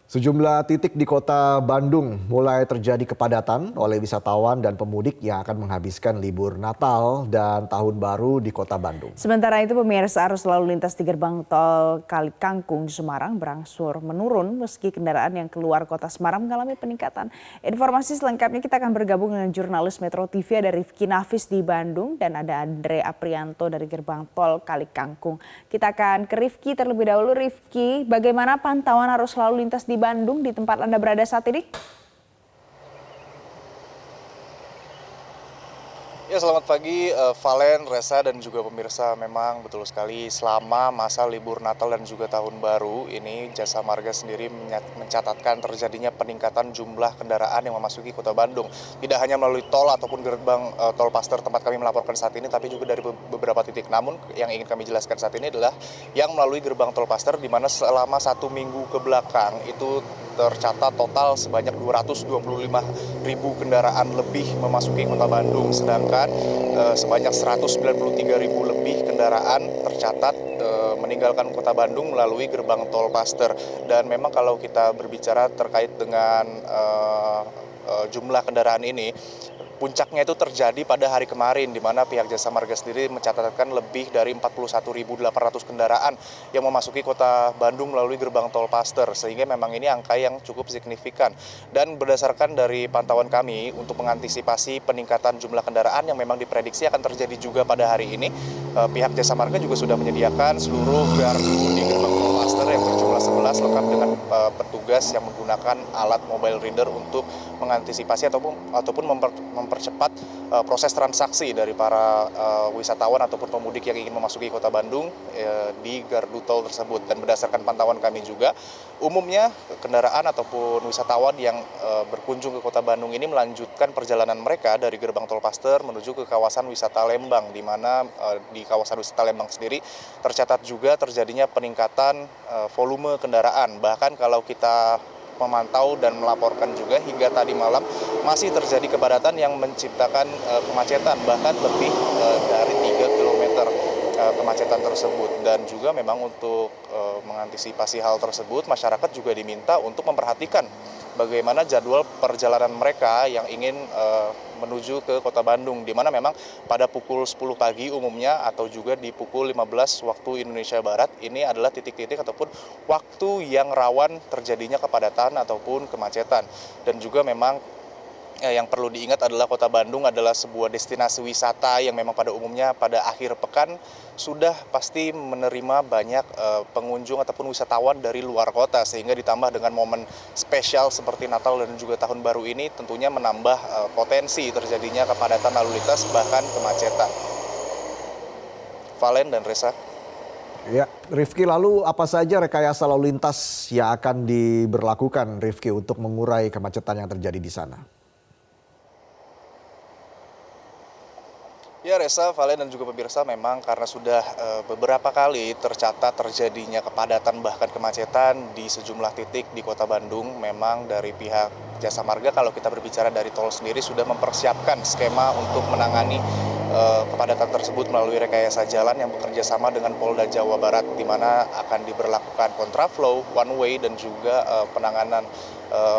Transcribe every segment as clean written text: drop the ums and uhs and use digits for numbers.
Sejumlah titik di kota Bandung mulai terjadi kepadatan oleh wisatawan dan pemudik yang akan menghabiskan libur Natal dan Tahun Baru di kota Bandung. Sementara itu pemirsa arus lalu lintas di gerbang tol Kali Kangkung Semarang berangsur menurun meski kendaraan yang keluar kota Semarang mengalami peningkatan. Informasi selengkapnya kita akan bergabung dengan jurnalis Metro TV ada Rifki Nafis di Bandung dan ada Andre Aprianto dari gerbang tol Kali Kangkung. Kita akan ke Rifki terlebih dahulu. Rifki, bagaimana pantauan arus lalu lintas di Bandung di tempat Anda berada saat ini? Ya, selamat pagi Valen, Resa dan juga pemirsa. Memang betul sekali selama masa libur Natal dan juga Tahun Baru ini Jasa Marga sendiri mencatatkan terjadinya peningkatan jumlah kendaraan yang memasuki kota Bandung. Tidak hanya melalui tol ataupun gerbang tol Paster tempat kami melaporkan saat ini, tapi juga dari beberapa titik. Namun yang ingin kami jelaskan saat ini adalah yang melalui gerbang tol Paster, di mana selama 1 minggu ke belakang itu tercatat total sebanyak 225.000 kendaraan lebih memasuki kota Bandung, sedangkan sebanyak 193.000 lebih kendaraan tercatat meninggalkan kota Bandung melalui gerbang tol Paster. Dan memang kalau kita berbicara terkait dengan jumlah kendaraan ini, puncaknya itu terjadi pada hari kemarin, di mana pihak Jasa Marga sendiri mencatatkan lebih dari 41.800 kendaraan yang memasuki kota Bandung melalui gerbang tol Paster, sehingga memang ini angka yang cukup signifikan. Dan berdasarkan dari pantauan kami untuk mengantisipasi peningkatan jumlah kendaraan yang memang diprediksi akan terjadi juga pada hari ini, pihak Jasa Marga juga sudah menyediakan seluruh gardu di gerbang tol Paster yang berjumlah 11 lengkap dengan petugas yang menggunakan alat mobile reader untuk mengantisipasi ataupun mempercepat proses transaksi dari para wisatawan ataupun pemudik yang ingin memasuki kota Bandung di gardu tol tersebut. Dan berdasarkan pantauan kami juga, umumnya kendaraan ataupun wisatawan yang berkunjung ke kota Bandung ini melanjutkan perjalanan mereka dari gerbang tol Paster menuju ke kawasan wisata Lembang, di mana di kawasan wisata Lembang sendiri tercatat juga terjadinya peningkatan volume kendaraan. Bahkan kalau kita memantau dan melaporkan juga hingga tadi malam masih terjadi kepadatan yang menciptakan kemacetan bahkan lebih dari 3 kilometer kemacetan tersebut. Dan juga memang untuk mengantisipasi hal tersebut, masyarakat juga diminta untuk memperhatikan bagaimana jadwal perjalanan mereka yang ingin menuju ke kota Bandung, di mana memang pada pukul 10 pagi umumnya atau juga di pukul 15 waktu Indonesia Barat ini adalah titik-titik ataupun waktu yang rawan terjadinya kepadatan ataupun kemacetan. Dan juga memang yang perlu diingat adalah kota Bandung adalah sebuah destinasi wisata yang memang pada umumnya pada akhir pekan sudah pasti menerima banyak pengunjung ataupun wisatawan dari luar kota, sehingga ditambah dengan momen spesial seperti Natal dan juga Tahun Baru ini tentunya menambah potensi terjadinya kepadatan lalu lintas bahkan kemacetan. Valen dan Resa. Ya, Rifki, lalu apa saja rekayasa lalu lintas yang akan diberlakukan, Rifki, untuk mengurai kemacetan yang terjadi di sana? Ya, Resa, Valen dan juga pemirsa, memang karena sudah beberapa kali tercatat terjadinya kepadatan bahkan kemacetan di sejumlah titik di kota Bandung, memang dari pihak Jasa Marga kalau kita berbicara dari tol sendiri sudah mempersiapkan skema untuk menangani kepadatan tersebut melalui rekayasa jalan yang bekerja sama dengan Polda Jawa Barat, di mana akan diberlakukan kontraflow, one way, dan juga penanganan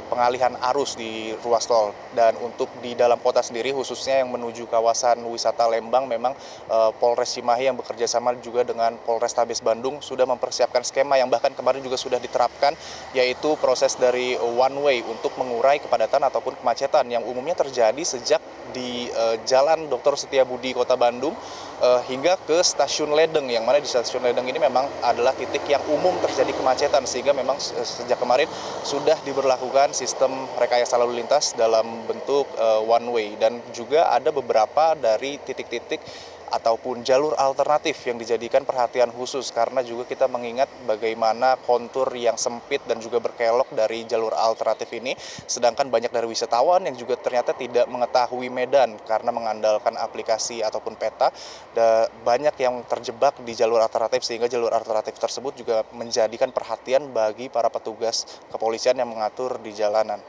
pengalihan arus di ruas tol. Dan untuk di dalam kota sendiri, khususnya yang menuju kawasan wisata Lembang, memang Polres Cimahi yang bekerja sama juga dengan Polrestabes Bandung sudah mempersiapkan skema yang bahkan kemarin juga sudah diterapkan, yaitu proses dari one way untuk mengurai kepadatan ataupun kemacetan yang umumnya terjadi sejak di Jalan Dr. Setiabudi Kota Bandung hingga ke Stasiun Ledeng, yang mana di Stasiun Ledeng ini memang adalah titik yang umum terjadi kemacetan, sehingga memang sejak kemarin sudah diberlakukan sistem rekayasa lalu lintas dalam bentuk one way. Dan juga ada beberapa dari titik-titik ataupun jalur alternatif yang dijadikan perhatian khusus, karena juga kita mengingat bagaimana kontur yang sempit dan juga berkelok dari jalur alternatif ini, sedangkan banyak dari wisatawan yang juga ternyata tidak mengetahui medan karena mengandalkan aplikasi ataupun peta, banyak yang terjebak di jalur alternatif, sehingga jalur alternatif tersebut juga menjadikan perhatian bagi para petugas kepolisian yang mengatur di jalanan.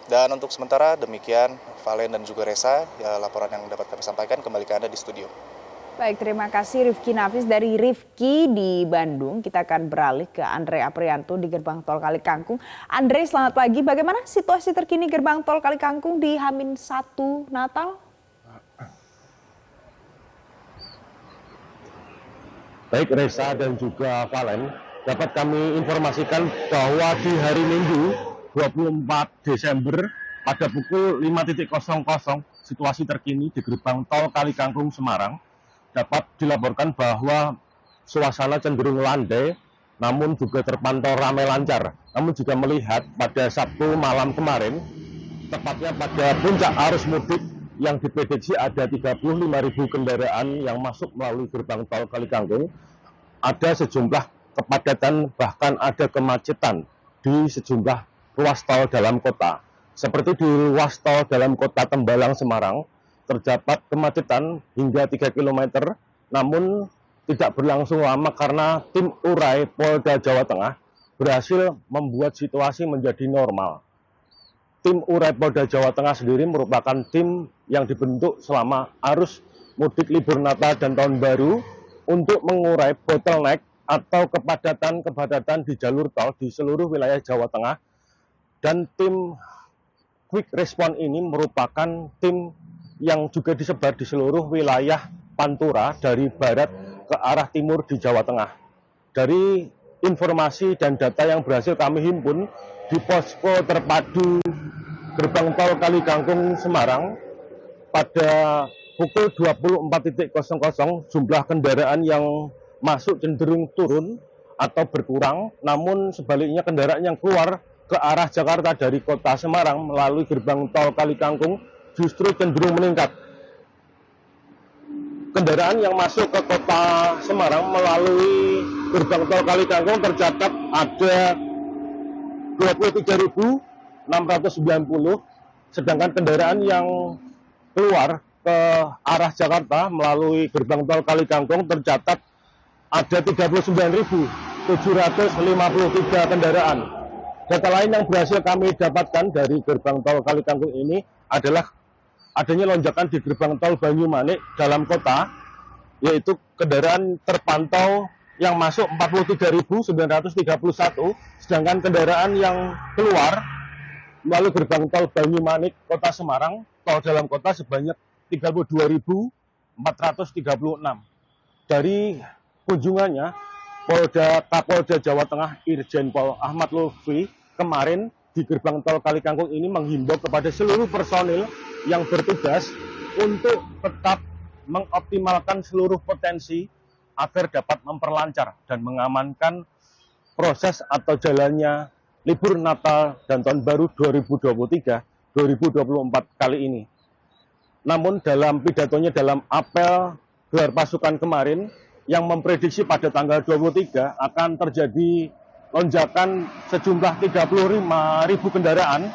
Dan untuk sementara demikian, Valen dan juga Resa, ya, laporan yang dapat kami sampaikan. Kembali ke Anda di studio. Baik, terima kasih Rifki Nafis dari Rifki di Bandung. Kita akan beralih ke Andre Aprianto di gerbang tol Kali Kangkung. Andre, selamat pagi. Bagaimana situasi terkini gerbang tol Kali Kangkung di H-1 Natal? Baik Reza dan juga Valen, dapat kami informasikan bahwa di hari Minggu 24 Desember pada pukul 5.00 situasi terkini di gerbang tol Kali Kangkung Semarang dapat dilaporkan bahwa suasana cenderung landai namun juga terpantau ramai lancar. Namun jika melihat pada Sabtu malam kemarin, tepatnya pada puncak arus mudik yang diprediksi ada 35.000 kendaraan yang masuk melalui gerbang tol Kali Kangkung, ada sejumlah kepadatan bahkan ada kemacetan di sejumlah ruas tol dalam kota. Seperti di ruas tol dalam kota Tembalang Semarang, terdapat kemacetan hingga 3 km, namun tidak berlangsung lama karena tim urai Polda Jawa Tengah berhasil membuat situasi menjadi normal. Tim urai Polda Jawa Tengah sendiri merupakan tim yang dibentuk selama arus mudik libur Natal dan Tahun Baru untuk mengurai bottleneck atau kepadatan di jalur tol di seluruh wilayah Jawa Tengah. Dan tim Quick Response ini merupakan tim yang juga disebar di seluruh wilayah Pantura dari barat ke arah timur di Jawa Tengah. Dari informasi dan data yang berhasil kami himpun di posko terpadu gerbang tol Kali Kangkung Semarang, pada pukul 24.00 jumlah kendaraan yang masuk cenderung turun atau berkurang, namun sebaliknya kendaraan yang keluar ke arah Jakarta dari kota Semarang melalui gerbang tol Kali Kangkung justru cenderung meningkat. Kendaraan yang masuk ke kota Semarang melalui gerbang tol Kali Kangkung tercatat ada 23.690, sedangkan kendaraan yang keluar ke arah Jakarta melalui gerbang tol Kali Kangkung tercatat ada 39.753 kendaraan. Data lain yang berhasil kami dapatkan dari gerbang tol Kali Kangkung ini adalah adanya lonjakan di gerbang tol Banyumanik dalam kota, yaitu kendaraan terpantau yang masuk 43.931, sedangkan kendaraan yang keluar melalui gerbang tol Banyumanik Kota Semarang, tol dalam kota sebanyak 32.436. Dari kunjungannya, Kapolda Jawa Tengah Irjen Pol Ahmad Lutfi kemarin di gerbang tol Kali Kangkung ini menghimbau kepada seluruh personil yang bertugas untuk tetap mengoptimalkan seluruh potensi agar dapat memperlancar dan mengamankan proses atau jalannya libur Natal dan Tahun Baru 2023-2024 kali ini. Namun dalam pidatonya dalam apel gelar pasukan kemarin yang memprediksi pada tanggal 23 akan terjadi lonjakan sejumlah 35.000 kendaraan.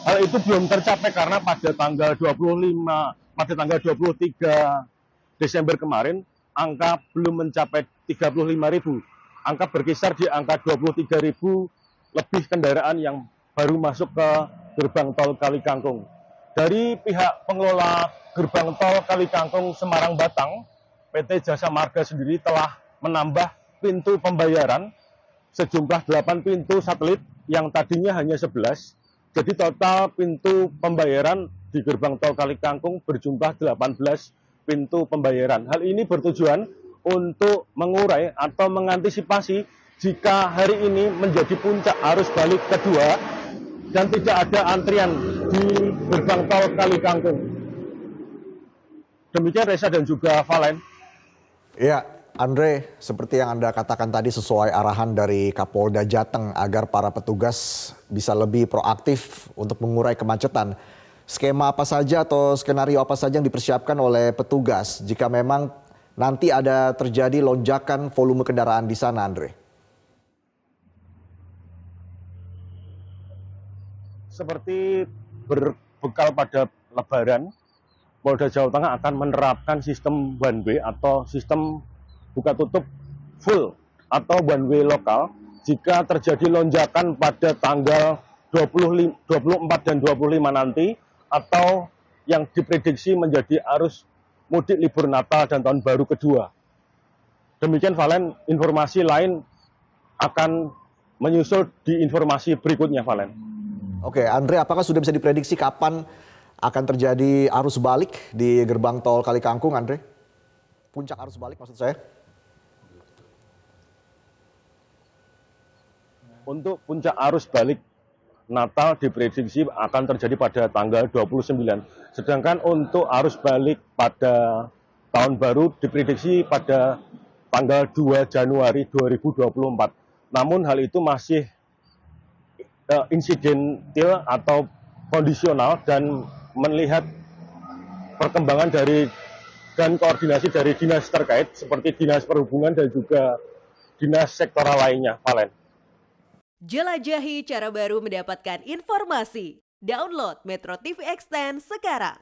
Hal itu belum tercapai karena pada tanggal 23 Desember kemarin angka belum mencapai 35.000. Angka berkisar di angka 23.000 lebih kendaraan yang baru masuk ke gerbang tol Kali Kangkung. Dari pihak pengelola gerbang tol Kali Kangkung Semarang Batang, PT Jasa Marga sendiri telah menambah pintu pembayaran sejumlah 8 pintu satelit yang tadinya hanya 11. Jadi total pintu pembayaran di gerbang tol Kali Kangkung berjumlah 18 pintu pembayaran. Hal ini bertujuan untuk mengurai atau mengantisipasi jika hari ini menjadi puncak arus balik kedua dan tidak ada antrian di gerbang tol Kali Kangkung. Demikian Reza dan juga Valen. Ya, Andre, seperti yang Anda katakan tadi sesuai arahan dari Kapolda Jateng agar para petugas bisa lebih proaktif untuk mengurai kemacetan. Skema apa saja atau skenario apa saja yang dipersiapkan oleh petugas jika memang nanti ada terjadi lonjakan volume kendaraan di sana, Andre? Seperti berbekal pada Lebaran, Polda Jawa Tengah akan menerapkan sistem one way atau sistem buka tutup full atau one way lokal jika terjadi lonjakan pada tanggal 24 dan 25 nanti atau yang diprediksi menjadi arus mudik libur Natal dan Tahun Baru kedua. Demikian Valen, informasi lain akan menyusul di informasi berikutnya Valen. Oke, Andre, apakah sudah bisa diprediksi kapan akan terjadi arus balik di gerbang tol Kali Kangkung, Andre? Puncak arus balik maksud saya. Untuk puncak arus balik Natal diprediksi akan terjadi pada tanggal 29. Sedangkan untuk arus balik pada Tahun Baru diprediksi pada tanggal 2 Januari 2024. Namun hal itu masih insidental atau kondisional dan melihat perkembangan dan koordinasi dari dinas terkait seperti Dinas Perhubungan dan juga dinas sektoral lainnya, Valen. Jelajahi cara baru mendapatkan informasi. Download Metro TV Extend sekarang.